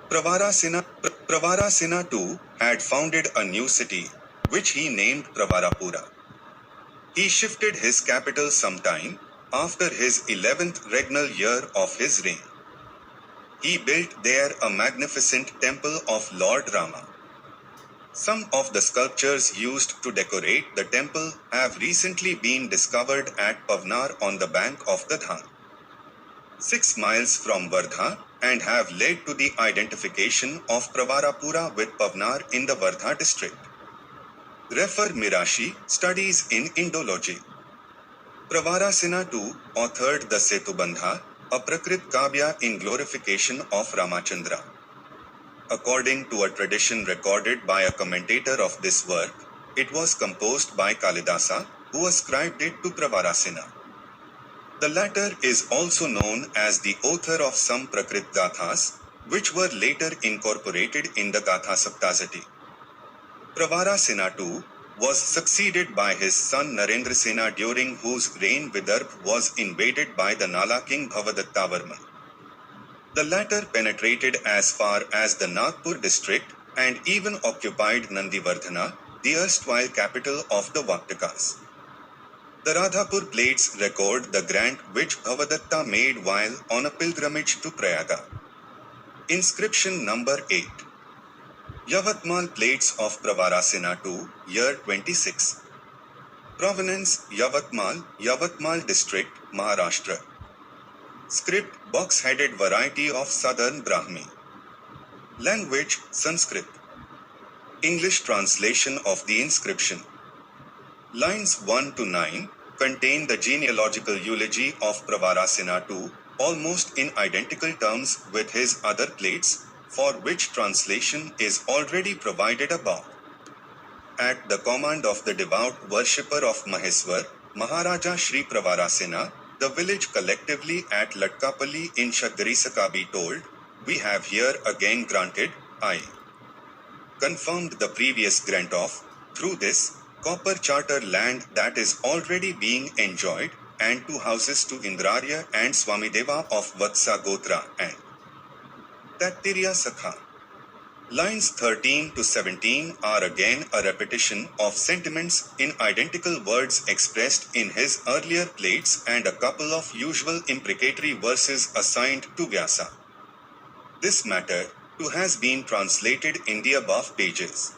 Pravara-sena too had founded a new city, which he named Pravara-pura. He shifted his capital sometime after his 11th regnal year of his reign. He built there a magnificent temple of Lord Rama. Some of the sculptures used to decorate the temple have recently been discovered at Pavnar on the bank of the Dham, 6 miles from Wardha, and have led to the identification of Pravara-pura with Pavnar in the Wardha district. Refer Mirashi, Studies in Indology Pravara-sena too authored the Setu-bandha, a Prakrit kavya in glorification of Ramachandra. According to a tradition recorded by a commentator of this work, it was composed by Kalidasa, who ascribed it to Pravara-sena. The latter is also known as the author of some Prakrit gathas, which were later incorporated in the Gatha-sapta-tsati. Pravara-sena too was succeeded by his son Narendra-sena, during whose reign Vidarbha was invaded by the Nala king Bhava-datta-varman. The latter penetrated as far as the Nagpur district and even occupied Nandi-vardhana, the erstwhile capital of the Vakatakas. The Radha-pur plates record the grant which Bhava-datta made while on a pilgrimage to Prayaga. Inscription number 8. Yavatmal plates of Pravara-sena too, year 26. Provenance Yavatmal, Yavatmal district, Maharashtra. Script box-headed variety of Southern Brahmi. Language Sanskrit. English translation of the inscription. Lines 1 to 9 contain the genealogical eulogy of Pravara-sena too, almost in identical terms with his other plates, for which translation is already provided above. At the command of the devout worshipper of Maheswar, Maharaja Shri Pravara-sena, the village collectively at Latkapalli in Shadgarisaka be told, we have here again granted, confirmed the previous grant of, through this, copper charter land that is already being enjoyed, and 2 houses to Indrarya and Swamideva of Vatsa Gotra and Tattirya Sakha. Lines 13 to 17 are again a repetition of sentiments in identical words expressed in his earlier plates and a couple of usual imprecatory verses assigned to Vyasa. This matter, too, has been translated in the above pages.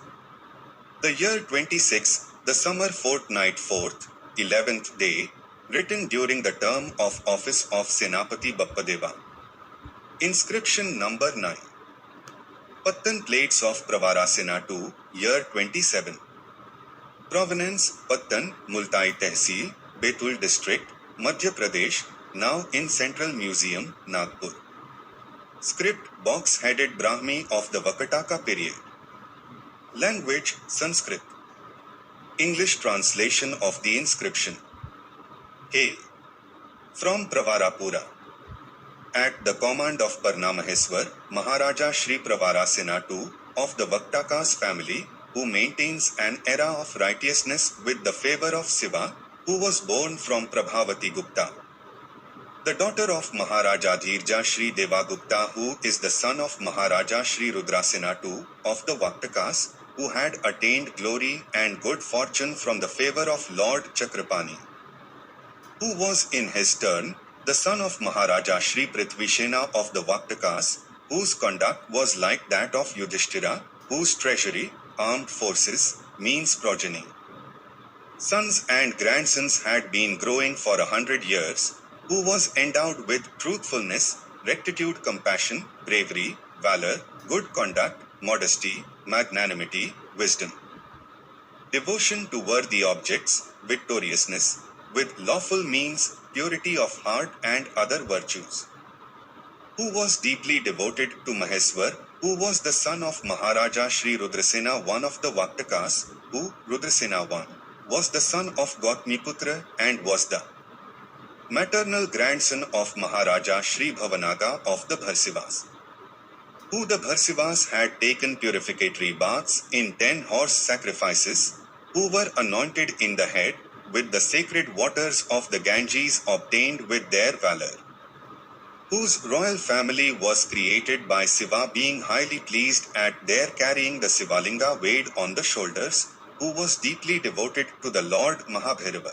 The year 26, the summer fortnight 4th, 11th day, written during the term of office of Senapati Bappadeva. Inscription number 9. Pattan plates of Pravara-sena too, year 27. Provenance Pattan, Multai Tehsil, Betul district, Madhya Pradesh, now in Central Museum, Nagpur. Script box-headed Brahmi of the Vakataka period. Language Sanskrit. English translation of the inscription. Hey. From Pravara-pura. At the command of Parnamaheswar, Maharaja Shri Pravara-sena too, of the Vakatakas family, who maintains an era of righteousness with the favor of Siva, who was born from Prabhavati Gupta, the daughter of Maharaja Dhirja Shri Devagupta, who is the son of Maharaja Shri Rudrasena too, of the Vakatakas, who had attained glory and good fortune from the favor of Lord Chakrapani, who was in his turn the son of Maharaja Shri Prithvishena of the Vakatakas, whose conduct was like that of Yudhishthira, whose treasury, armed forces, means progeny. Sons and grandsons had been growing for 100 years, who was endowed with truthfulness, rectitude, compassion, bravery, valor, good conduct, modesty, magnanimity, wisdom, devotion to worthy objects, victoriousness, with lawful means, purity of heart and other virtues, who was deeply devoted to Maheswar, who was the son of Maharaja Shri Rudrasena, one of the Vakatakas, who, Rudrasena I, was the son of Gautamiputra and was the maternal grandson of Maharaja Shri Bhavanaga of the Bharsivas, who the Bharsivas had taken purificatory baths in 10 horse sacrifices, who were anointed in the head with the sacred waters of the Ganges obtained with their valor. whose royal family was created by Shiva, being highly pleased at their carrying the Shivalinga weighed on the shoulders, who was deeply devoted to the Lord Mahabhairava.